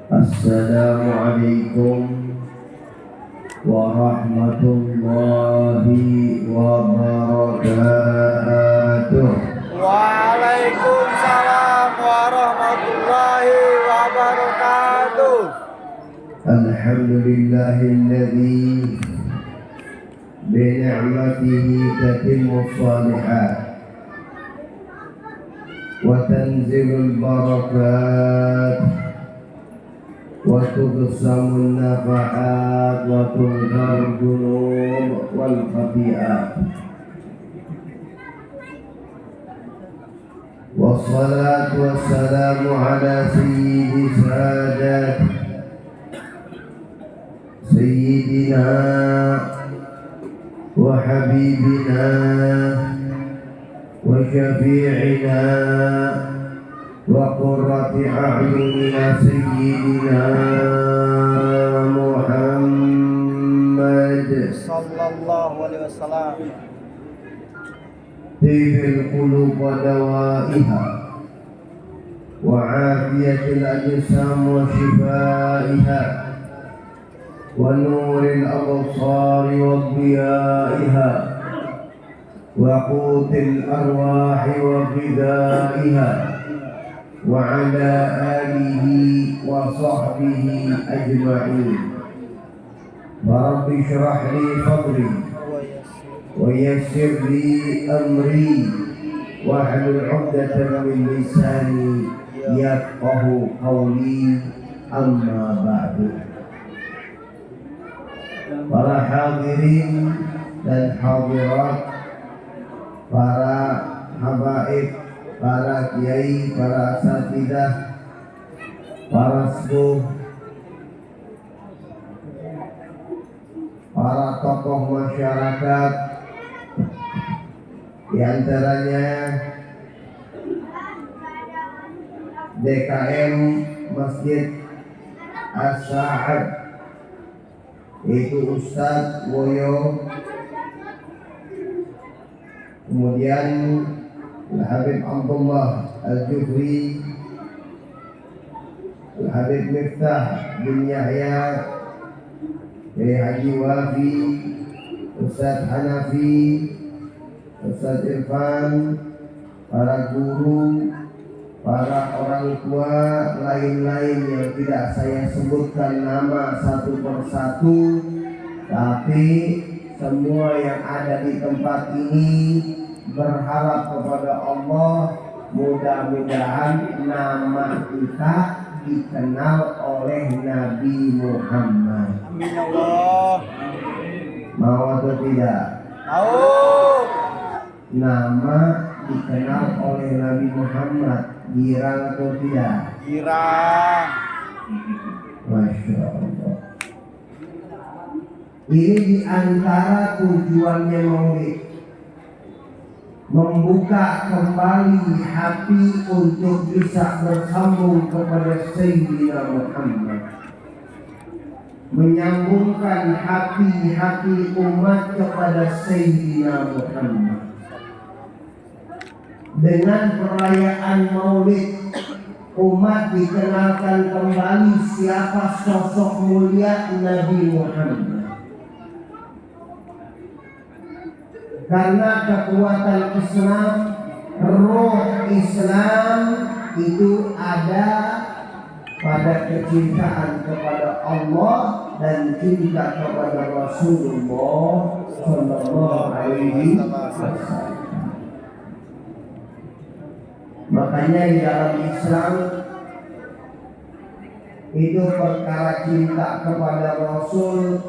Assalamualaikum warahmatullahi wabarakatuh. Waalaikumsalam warahmatullahi wabarakatuh. Alhamdulillahilladzi bi ni'matihi tatimmu shalihat wa tanzilul barakat wa tubsamun nafaat wa tunzarul junub wal khati'at. Wassalatu wassalamu ala sayyidi sadat sayyidina wa habibina wa syafi'ina wa qurrati a'yunina sayyidina Muhammad Sallallahu alaihi wasallam. Tibbil qulub wa dawaiha wa afiyatil ajsam wa shifaiha wa nuril absari wa diyaiha wa qutil arwahi wa ghidaiha wa ala alihi wa sahbihi ajma'in. Rabbi shrah li sadri ويسر لي أمري واحلل عقدة من لساني يفقه قولي أما بعد. Para hadirin dan hadirat, para habaib, para kiai, para asatidzah, para sepuh, para tokoh masyarakat, di antaranya DKM Masjid As-Sa'ad, yaitu Ustadz Woyo, kemudian Al-Habib Abdullah Al-Jufri, Al-Habib Miftah bin Yahya, Haji Wafi, Ustadz Hanafi, Ustadz Irfan, para guru, para orang tua, lain-lain yang tidak saya sebutkan nama satu persatu, tapi semua yang ada di tempat ini berharap kepada Allah, mudah-mudahan nama kita dikenal oleh Nabi Muhammad. Amin Allah. Mau atau tidak? Mau. Nama dikenal oleh Nabi Muhammad, girang atau tidak? Girang. Masya Allah. Ini diantara tujuannya Maulid, membuka kembali hati untuk bisa bersambung kepada Sayyidina Muhammad, menyambungkan hati-hati umat kepada Sayyidina Muhammad. Dengan perayaan Maulid, umat dikenalkan kembali siapa sosok mulia Nabi Muhammad. Karena kekuatan Islam, roh Islam itu ada pada kecintaan kepada Allah dan cinta kepada Rasulullah Sallallahu Alaihi Wasallam. Makanya di dalam Islam itu perkara cinta kepada Rasul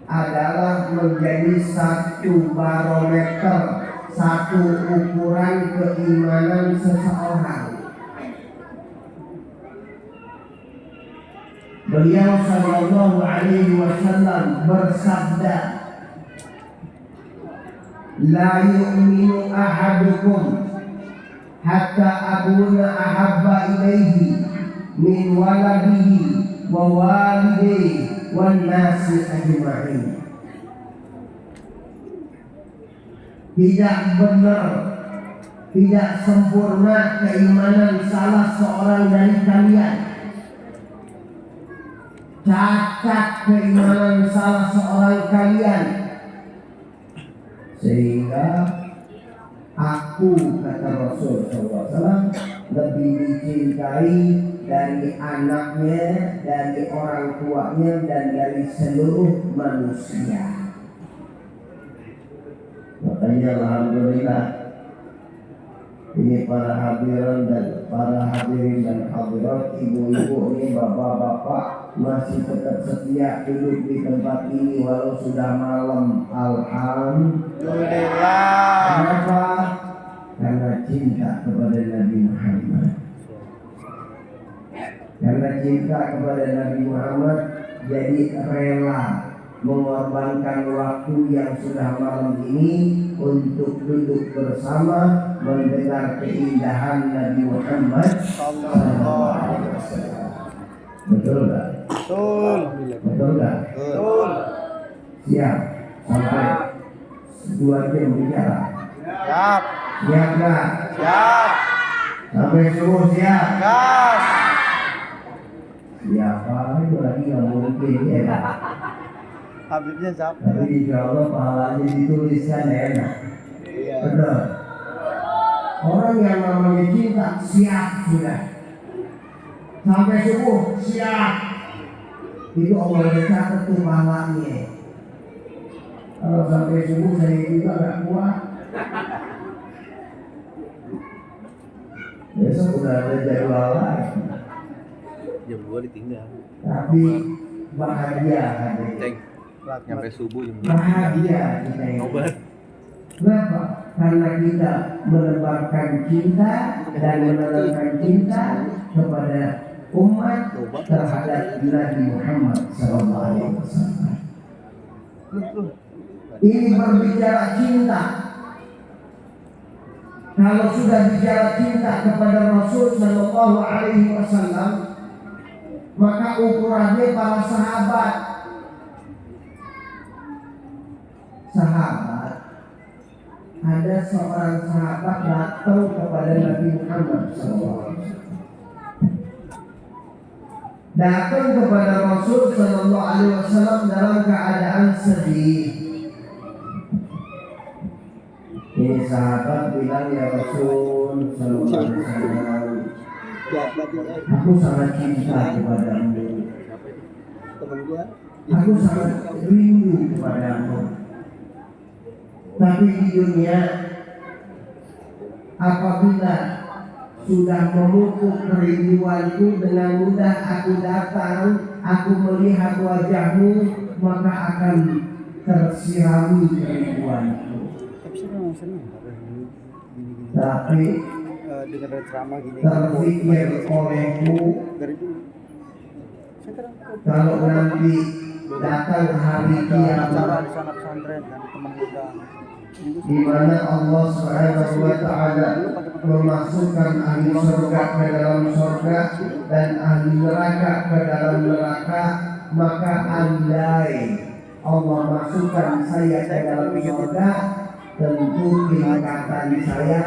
adalah menjadi satu barometer, satu ukuran keimanan seseorang. Beliau Sallallahu Alaihi Wasallam bersabda, "La yu'minu ahadukum hatta akuna ahabba ilaihi min waladihi wa walidayhi wan nasi ajma'in." Tidak benar tidak sempurna keimanan salah seorang dari kalian, cacat keimanan salah seorang kalian, sehingga aku, kata Rasul SAW, lebih dicintai dari anaknya, dari orang tuanya, dan dari seluruh manusia. Makanya alhamdulillah, ini para hadirin dan hadirat, ibu-ibu ini, bapak-bapak masih tetap setia duduk di tempat ini walau sudah malam. Alhamdulillah. Kenapa? Karena cinta kepada Nabi Muhammad. Karena cinta kepada Nabi Muhammad, jadi rela mengorbankan waktu yang sudah malam ini untuk duduk bersama mendengar keindahan Nabi Muhammad sallallahu alaihi wasallam. Betul enggak? Betul. Betul enggak? Betul. Siap sampai 2 jam bicara. Siap. Siap enggak? Siap. Sampai subuh siap. Gas. Siapa itu lagi nggak mungkin ya. Habibnya siapa? Tapi insya Allah pahalanya dituliskan enak. Iya. Benar. Orang yang namanya cinta siap sudah. Sampai subuh siap. Itu Allah udah catat tuh pahalanya. Kalau sampai subuh saya juga nggak kuat. Besok udah ada jadwal lagi. Jam 2 ditinggal. Tapi bahagia hati. Ceng, nyampe subuh jam 2. Bahagia kita ini. Obat. Kenapa? Karena kita menebarkan cinta dan menerangkan cinta kepada umat terhadap Nabi Muhammad SAW. Ini berbicara cinta. Kalau sudah bicara cinta kepada Rasul Sallallahu Alaihi Wasallam, maka ukurannya para sahabat. Ada seorang sahabat datang kepada Nabi Muhammad SAW. Datang kepada Rasul Sallallahu Alaihi Wasallam dalam keadaan sedih. Ini sahabat bilang, ya Rasul Sallallahu Alaihi Wasallam, aku sangat cinta kepadamu. Aku sangat rindu kepadamu. Tapi di dunia, apabila sudah memupuk kerinduanku, dengan mudah aku datang, aku melihat wajahmu, maka akan tersirami kerinduanku. Tapi Dengan ceramah gini. terpikir olehku, Dari dulu. kalau nanti datang hari Acara di kiamat, sana pesantren dan teman muda. di mana Allah Subhanahu wa taala memasukkan ahli surga ke dalam surga dan ahli neraka ke dalam neraka, maka andai Allah masukkan saya ke dalam surga, tentu tingkatan saya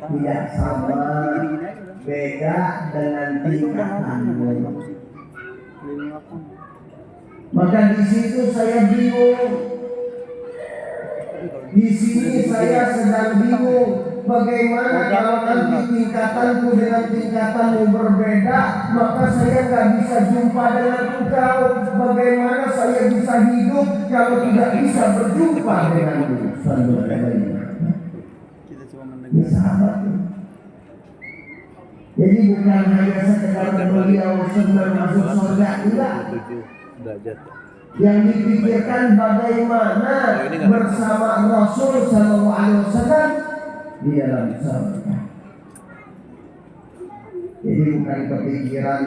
tidak sama, beda dengan tingkatanmu. Maka di situ saya bingung. Di sini saya sedang bingung, bagaimana kalau nanti tingkatanku dengan tingkatanmu berbeda, maka saya nggak bisa jumpa dengan engkau. Bagaimana saya bisa hidup kalau tidak bisa berjumpa denganmu? Kita cuma Ini mendengar. sahabat. Jadi bukan hanya sekedar beliau senang masuk surga, enggak. 7 derajat. Yang dipikirkan bagaimana bersama Rasul Sallallahu Alaihi Wasallam di dalam surga. Jadi bukan kepikiran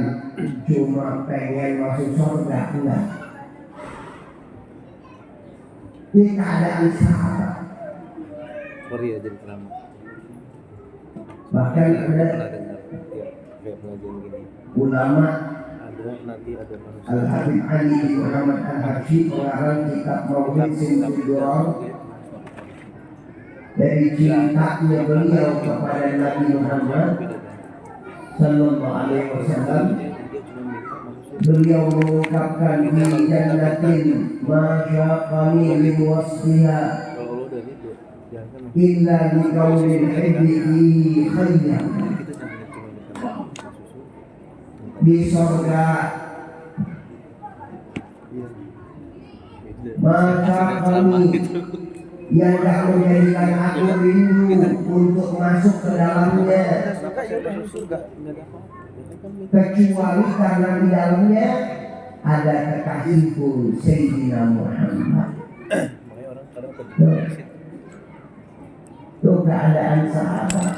cuma pengen masuk surga, enggak. Ini keadaan sahabat. Sorry ya jadi ceramah. Bahkan ada Pernah dengar ya, kayak pengajian gini. ulama Ada nanti ada manusia. Al-Habib Ali bin Muhammad Al-Habib mengarang kitab Maulid Sintul Durang. dari cintanya beliau kepada Nabi Muhammad Sallallahu Alaihi Wasallam. Beliau mengungkapkan di jannatin masyaqani min wasfiha Kalau lo dari itu jangan kan illa bi qawlil hibbihi khayya. kita jangan cuma minta susu. Di surga Iya. Itu. maka kami yang tak menjadikan aku rindu untuk masuk ke dalamnya, Maka ya udah surga enggak ada apa-apa. Ya kan kecuali karena di dalamnya ada kekasihku Sayyidina Muhammad. makanya orang kadang kerja di situ. Itu keadaan sahabat.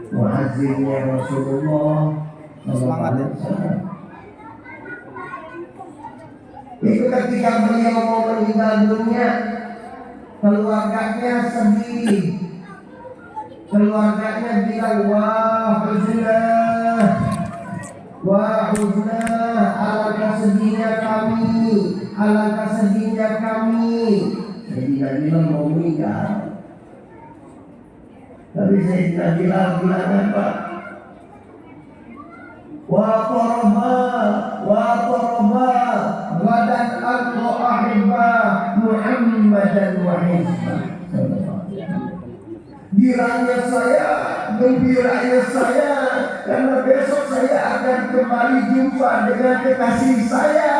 Muazzinnya Rasulullah Sallallahu Alaihi Wasallam. Itu ketika beliau mau meninggal dunia, keluarganya sedih. Keluarganya bilang, wah huzna, alangkah sedihnya kami, alangkah sedihnya kami. Sayyidina Bilal mau meninggal, tapi Sayyidina Bilal bilang apa? Wa qaraba wadan alqa ahibba Muhammadan wa hizba. Gembiranya saya karena besok saya akan kembali jumpa dengan kekasih saya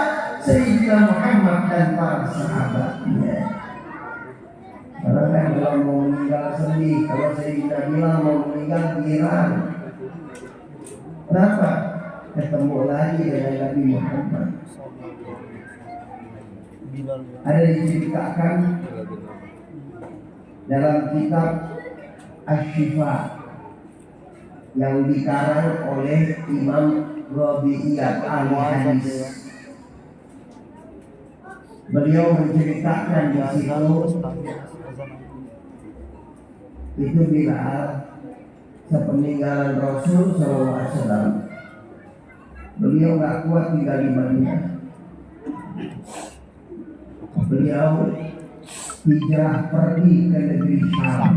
Sayyidina Muhammad dan para sahabatnya. Karena kan kalau mau meninggal sedih, kalau Sayyidina Bilal mau meninggal girang. Kenapa? Ketemu lagi dengan Nabi Muhammad. Ada diceritakan dalam kitab Asy-Syifa yang dikarang oleh Imam Rabi'iyah al-Hadis. Beliau menceritakan di situ itu Bilal sepeninggalan Rasul SAW. Beliau nggak kuat tinggal di Madinah. Beliau hijrah pergi ke negeri Syam.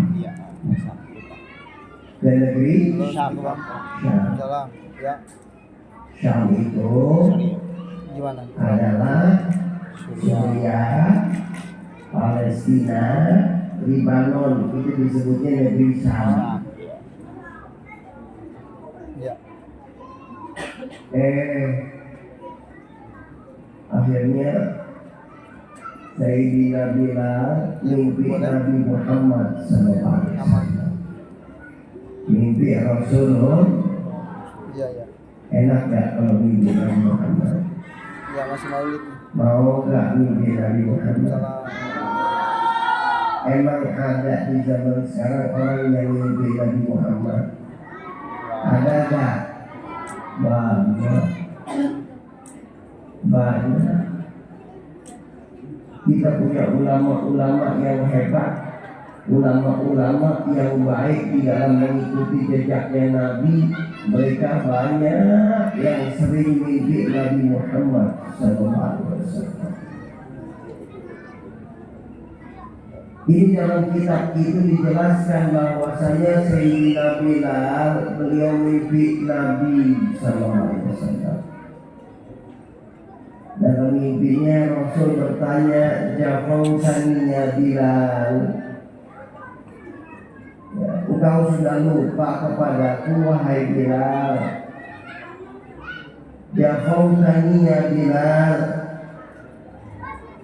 Ke negeri Syam. Syam. Jalan. Ya. Syam itu Gimana? adalah Suriah, Palestina, Lebanon, itu disebutnya negeri Syam. Ya. Akhirnya Sayyidina Bilal mimpi Nabi Muhammad SAW. Mimpi Rasulullah. Iya, ya. Enak gak kalau mimpi Nabi Muhammad? Ya, masih maulid. Mau gak mimpi Nabi Muhammad? Salah. Emang ada di zaman sekarang orang yang mimpi Nabi Muhammad? Ada gak? Banyak. Kita punya ulama-ulama yang hebat, ulama-ulama yang baik di dalam mengikuti jejaknya Nabi. Mereka banyak yang sering mimpi Nabi Muhammad SAW. Ini dalam kitab itu dijelaskan bahwasanya Sayyidina Bilal beliau mimpi Nabi SAW. Dalam mimpinya Rasul bertanya, "Jafautaniya Bilal, ya, engkau sudah lupa kepadaku wahai Bilal. Jafautaniya Bilal,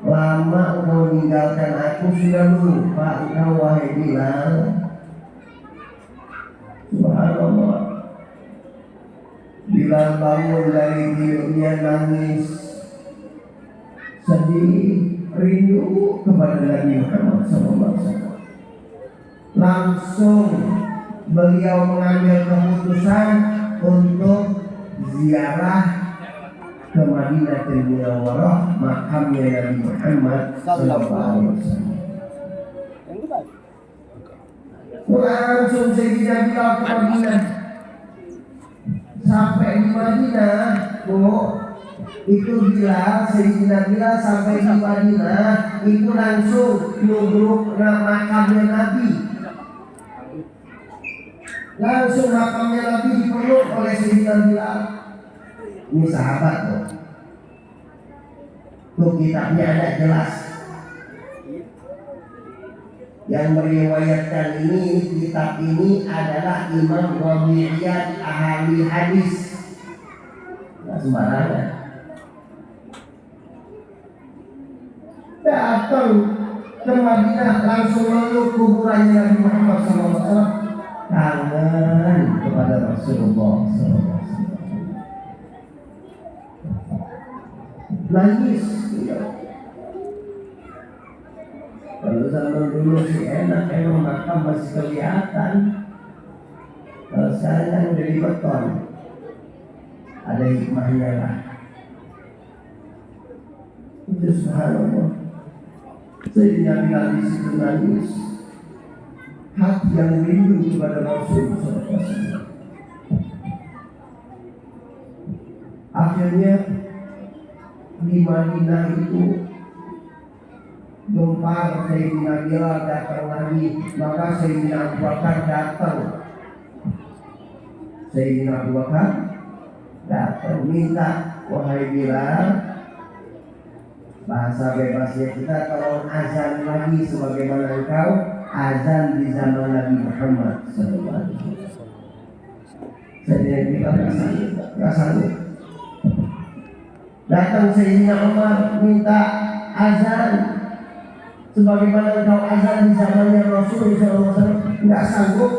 lama engkau meninggalkan aku, sudah lupa engkau wahai Bilal." Subhanallah. Bilal bangun dari tidurnya nangis, sedih, rindu kepada Nabi Muhammad SAW. Langsung beliau mengambil keputusan untuk ziarah ke Madinatul Munawwarah, makamnya Nabi Muhammad SAW. Langsung Sayyidina Bilal ke Madinah. Sampai di Madinah, Itu Bilal, Sayyidina Bilal sampai di Madinah itu langsung nunggu makamnya Nabi. Langsung makamnya Nabi dipeluk oleh Sayyidina Bilal. Ini sahabat tuh. Tuh kitabnya ada jelas. Yang meriwayatkan ini kitab ini adalah Imam Rabi'iyat ahli hadis. Nggak sembarangan. Datang ke Madinah langsung meluk kuburannya Nabi Muhammad SAW. Kangen kepada Rasulullah SAW. Nangis. Kalau zaman dulu sih enak, emang makam masih kelihatan. Kalau sekarang kan udah di beton. Ada hikmahnya lah. Itu subhanallah. Sayyidina Bilal di situ nangis. Hati yang rindu kepada Rasul SAW. Akhirnya di Madinah itu gempar Sayyidina Bilal datang lagi, maka Sayyidina Abu Bakar datang. Sayyidina Abu Bakar datang minta, wahai Bilal, bahasa bebasnya kita, tolong azan lagi sebagaimana engkau azan di zaman Nabi Muhammad SAW. Sayyidina Bilal nggak sanggup. Datang Sayyidina Umar minta azan sebagaimana engkau azan di zamannya Rasul SAW, nggak sanggup.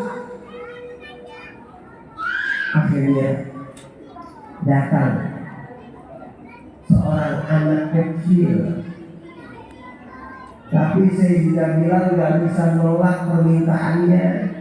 Akhirnya datang seorang anak kecil, tapi Sayyidina Bilal nggak bisa nolak permintaannya.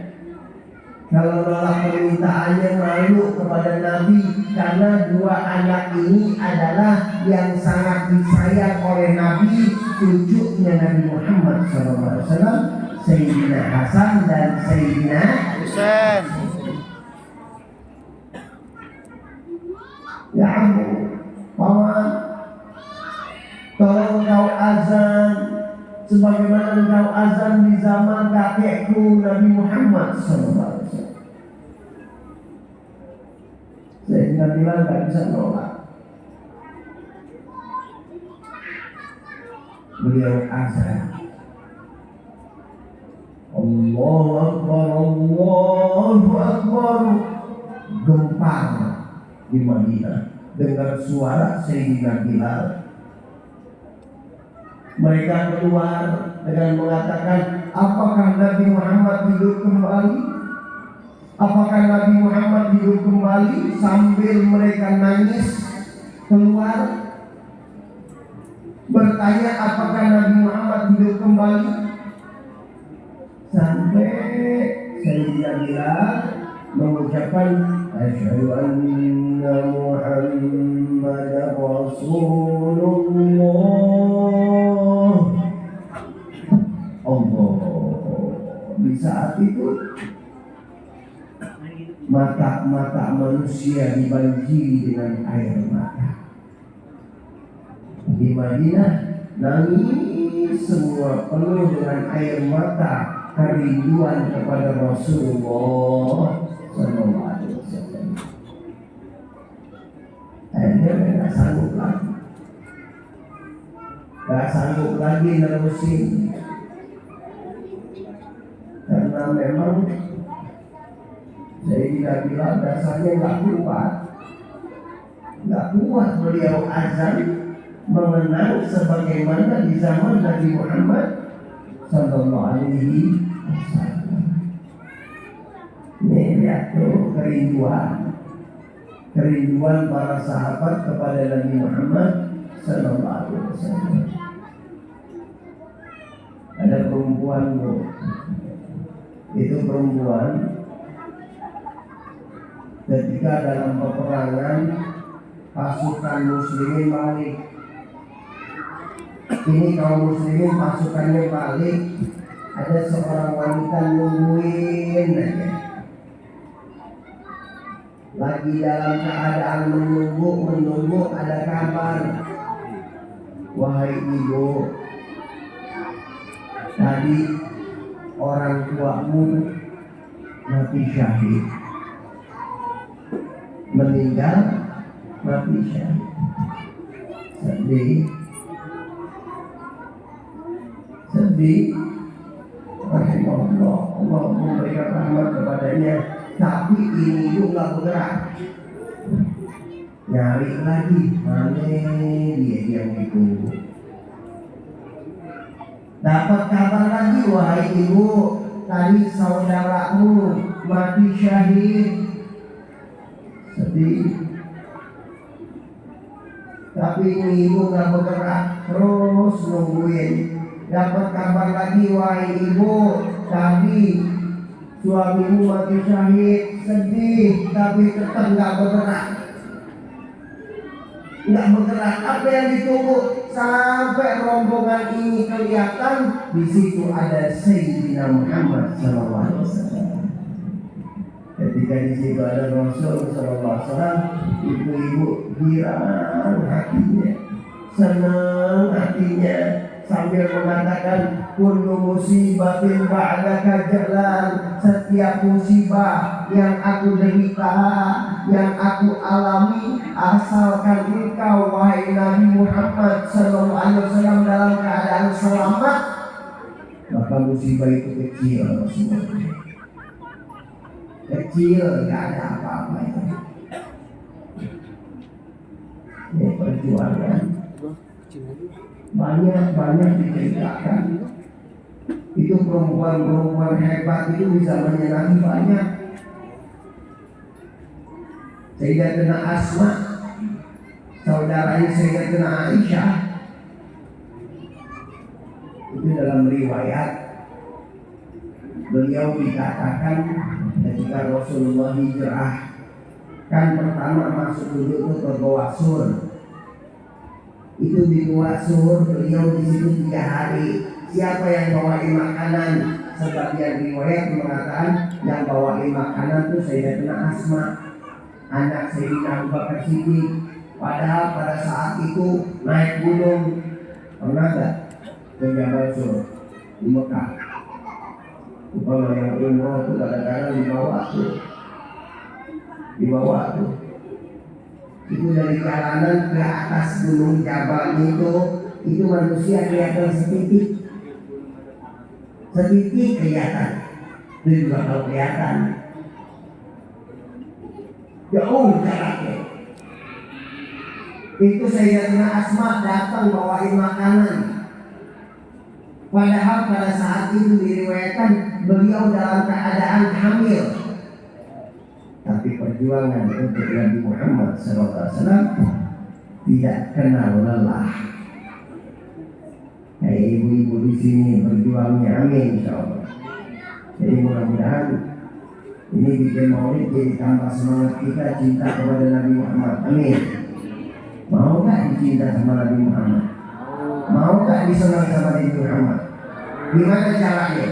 Kalau nolak permintaannya malu kepada Nabi, karena dua anak ini adalah yang sangat disayang oleh Nabi, cucunya Nabi Muhammad SAW, Sayyidina Hasan dan Sayyidina Husain. Ya ampun, paman, tolong kau azan sebagaimana engkau azan di zaman kakekku Nabi Muhammad SAW. Sayyidina Bilal tak bisa nolak. Beliau azan. Allahu Akbar, Allahu Akbar. Gempar di Madinah dengar suara Sayyidina Bilal. Mereka keluar dengan mengatakan, apakah Nabi Muhammad hidup kembali? Apakah Nabi Muhammad hidup kembali? Sambil mereka nangis keluar bertanya, apakah Nabi Muhammad hidup kembali? Sampai Sayyidina Bilal mengucapkan, asyhadu anna Muhammadar Rasulullah. Allah. Di saat itu mata-mata manusia dibanjiri dengan air mata. Di Madinah nangis semua, penuh dengan air mata kerinduan kepada Rasulullah SAW. Akhirnya mereka gak sanggup lagi nerusin, karena memang Sayyidina Bilal dasarnya gak kuat beliau azan mengenang sebagaimana di zaman Nabi Muhammad Sallallahu Alaihi Wasallam. Ini lihat tuh kerinduan para sahabat kepada Nabi Muhammad Sallallahu Alaihi Wasallam. Ada perempuan tuh, itu perempuan ketika dalam peperangan pasukan muslimin balik. Ini kaum muslimin pasukannya balik, ada seorang wanita nungguin aja. lagi dalam keadaan menunggu ada kabar. Wahai ibu, tadi orang tuamu mati syahid, meninggal mati syahid. Sedih. Rahimahullah, Allah memberikan rahmat kepadanya. Tapi ini juga bergerak, nyari lagi mana dia yang itu. Dapat kabar lagi, wahai ibu, tadi saudaramu mati syahid. Sedih. Tapi ini ibu gak bergerak, terus nungguin. Dapat kabar lagi, wahai ibu, tadi suamimu mati syahid. Sedih, tapi tetap gak bergerak. Apa yang ditunggu? Sampai rombongan ini kelihatan. Di situ ada Sayyidina Muhammad SAW. Ketika di situ ada Rasul SAW, ibu-ibu girang hatinya, senang hatinya, sambil mengatakan kullu musibatin ba'daka jalan. Setiap musibah yang aku derita, yang aku alami, asalkan engkau wahai Nabi Muhammad SAW dalam keadaan selamat, maka musibah itu kecil semuanya. Kecil, gak ada apa-apanya. Ini perjuangan banyak diceritakan. Itu perempuan-perempuan hebat itu bisa menyenangi banyak. Sayyidatina Asma, saudaranya Sayyidatina Aisyah, itu dalam riwayat beliau dikatakan ketika Rasulullah hijrah, kan pertama masuk dulu itu ke Goa Sur. Itu di Goa Sur beliau di situ 3 hari. Siapa yang bawain makanan? Sebagian riwayat mengatakan yang bawain makanan itu Sayyidatina Asma, anak Sayyidina Abu Bakar Siddiq. Padahal pada saat itu naik gunung, pernah gak ke Jabal Sur di Mekah? Kalau yang umroh itu kadang-kadang dibawa tuh. Itu dari jalanan ke atas gunung Jabal itu manusia kelihatan sedikit kelihatan. Itu juga kalau kelihatan jauh jaraknya. Itu Sayyidatina Asma datang bawain makanan. Padahal pada saat itu diriwayatkan beliau dalam keadaan hamil. Tapi perjuangan untuk Nabi Muhammad SAW tidak kenal lelah. Ibu-ibu di sini berjuangnya, amin insyaallah. Jadi mudah-mudahan ini bikin maulid jadi tambah semangat kita cinta kepada Nabi Muhammad, amin. Mau gak dicinta sama Nabi Muhammad? Mau gak disenang sama Nabi Muhammad? Gimana caranya?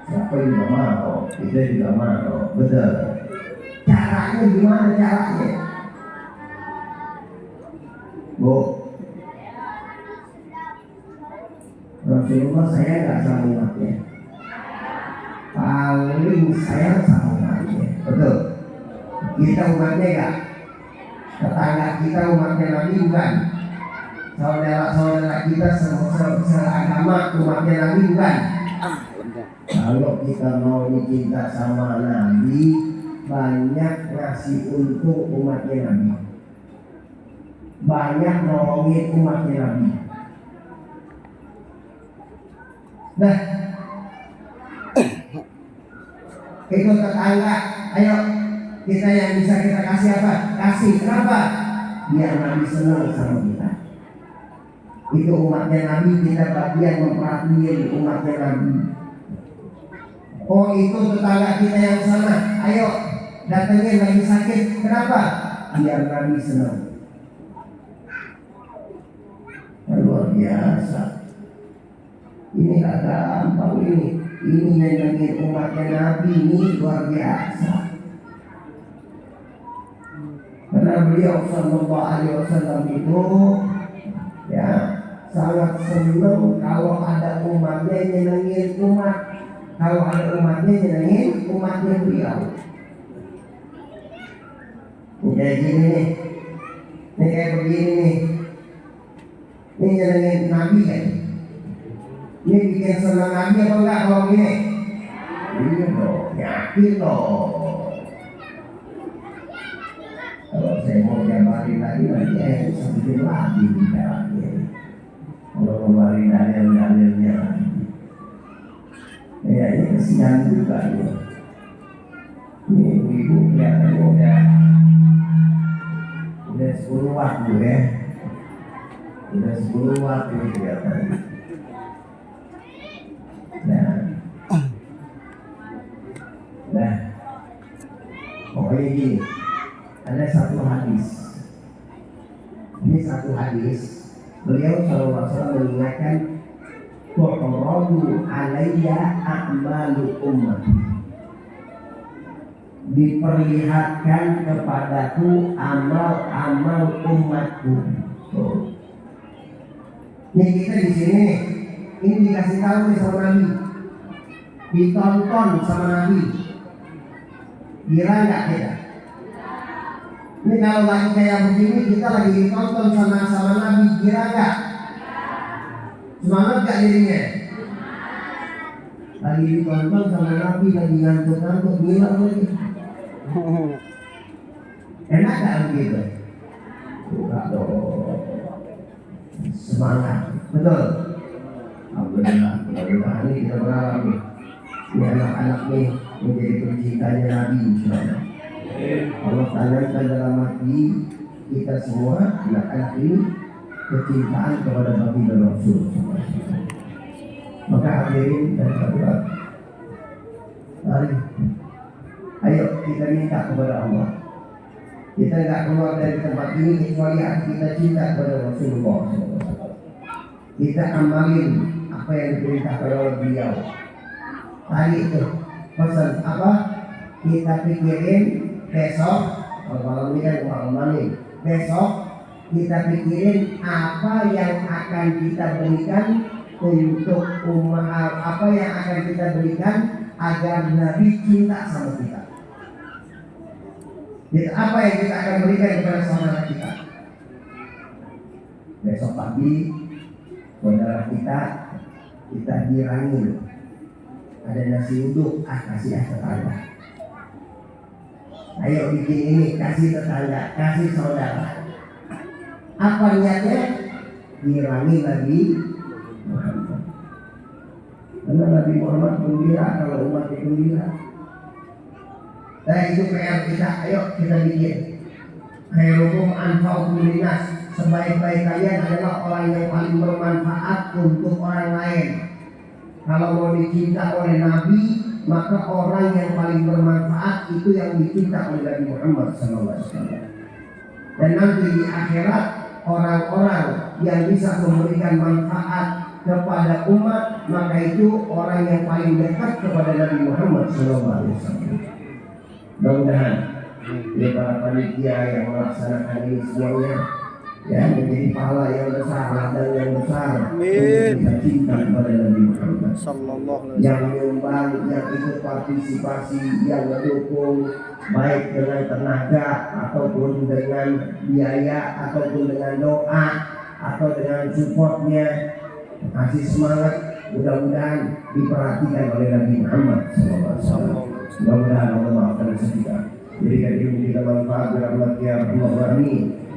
Siapa juga mau, kita juga mau, betul. Caranya gimana caranya? Bu, Rasulullah saya gak sama umatnya. Paling sayang sama umatnya, betul. Kita umatnya gak? Tetangga kita umatnya Nabi bukan? Saudara-saudara kita seagama umatnya Nabi bukan? Kalau kita mau cinta sama Nabi, banyak ngasih untuk umatnya Nabi, banyak nolongin umatnya Nabi. Nah, itu tetangga, ayo kita yang bisa kita kasih apa? Kasih, kenapa? Biar Nabi senang sama kita. Itu umatnya Nabi, kita bagian memperhatiin umatnya Nabi. Oh itu tetangga kita yang sana, ayo datangin lagi sakit, kenapa? Biar Nabi senang. Luar biasa. Ini gak gampang ini nyenengin umatnya Nabi, ini luar biasa. karena beliau Sallallahu Alaihi Wasallam itu ya sangat senang kalau ada umatnya nyenengin umat, kalau ada umatnya nyenengin umatnya beliau. Ini kayak gini nih, ini kayak begini nih, ini nyenengin Nabi kan? Ini bikin senang Nabi apa enggak kalau gini? Iya dong, yakin dong. Kalau saya mau jabarin lagi nanti bisa bikin lagi bicaranya. Kalau kemarin dalil-dalilnya lagi, ini kesian juga ya. Ini ibu kelihatannya udah 10 waktu ya, udah 10 waktu kelihatannya. Nah, pokoknya gini, ada satu hadis. Ini satu hadis. Beliau SAW mengingatkan, "Tu'radu alayya a'malu ummah." Diperlihatkan kepadaku amal-amal umatku. Ini kita di sini nih. Ini dikasih tahu nih sama Nabi. Ditonton sama Nabi. Gila nggak kita? Ini kalau lagi kayak begini kita lagi ditonton sama Nabi, gila nggak? Semangat nggak dirinya? Lagi ditonton sama Nabi, lagi ngantuk-ngantuk, gila lagi. Enak nggak begitu? Enggak dong. Semangat, betul. Alhamdulillah, mudah-mudahan ini kita berharap nih. Ini anak-anak nih menjadi pencintanya Nabi, insyaallah. Allah tanamkan dalam hati kita semua anak-anak ini kecintaan kepada baginda Rasul. Maka hadirin dan hadirat, mari, ayo kita minta kepada Allah. Kita tidak keluar dari tempat ini kecuali hati kita cinta kepada Rasulullah. Kita amalin apa yang diperintahkan oleh beliau. Tadi itu pesan apa? Kita pikirin besok, kalau malam ini kan malam ini. Besok kita pikirin apa yang akan kita berikan untuk umat, apa yang akan kita berikan agar Nabi cinta sama kita. Jadi apa yang kita akan berikan kepada saudara kita? Besok pagi saudara kita dirangin. Ada nasi uduk, kasih tetangga. Ayo bikin ini, kasih tetangga, kasih saudara. Apa niatnya? Dirangi Nabi Muhammad. Karena Nabi Muhammad gembira kalau umatnya gembira. Nah itu PR kita, ayo kita bikin. Khairukum anfa'ukum linnas. Sebaik-baik kalian adalah orang yang paling bermanfaat untuk orang lain. Kalau mau dicinta oleh Nabi, maka orang yang paling bermanfaat itu yang dicinta oleh Nabi Muhammad SAW. Dan nanti di akhirat orang-orang yang bisa memberikan manfaat kepada umat, maka itu orang yang paling dekat kepada Nabi Muhammad SAW. Mudah-mudahan ya para panitia yang melaksanakan ini semuanya ya menjadi pahala yang besar, ladang yang besar untuk kita cinta kepada Nabi Muhammad Sallallahu alaihi yang wasallam. menyumbang, yang ikut partisipasi, yang mendukung baik dengan tenaga ataupun dengan biaya ataupun dengan doa atau dengan supportnya, kasih semangat. Mudah-mudahan diperhatikan oleh Nabi Muhammad SAW. Mudah-mudahan Allah maafkan kita. Jadikan ilmu kita manfaat rahmat ya Rahman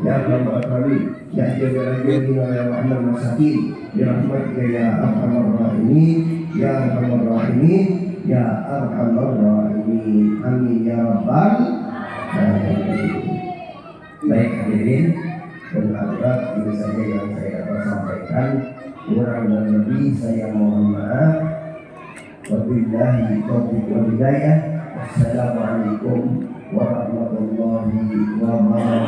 ya Rahman ya Jalalaini wa ya Rahman Masakin ya rahmatika ya Arhamar Rahimin ya Arhamar Rahimin ya Arhamar Rahimin amin ya rabbal alamin. Baik hadirin dan hadirat, ini saja yang saya dapat sampaikan. Kurang dan lebih saya mohon maaf. Wabillahi taufiq wal hidayah. Wassalamualaikum warahmatullahi wabarakatuh.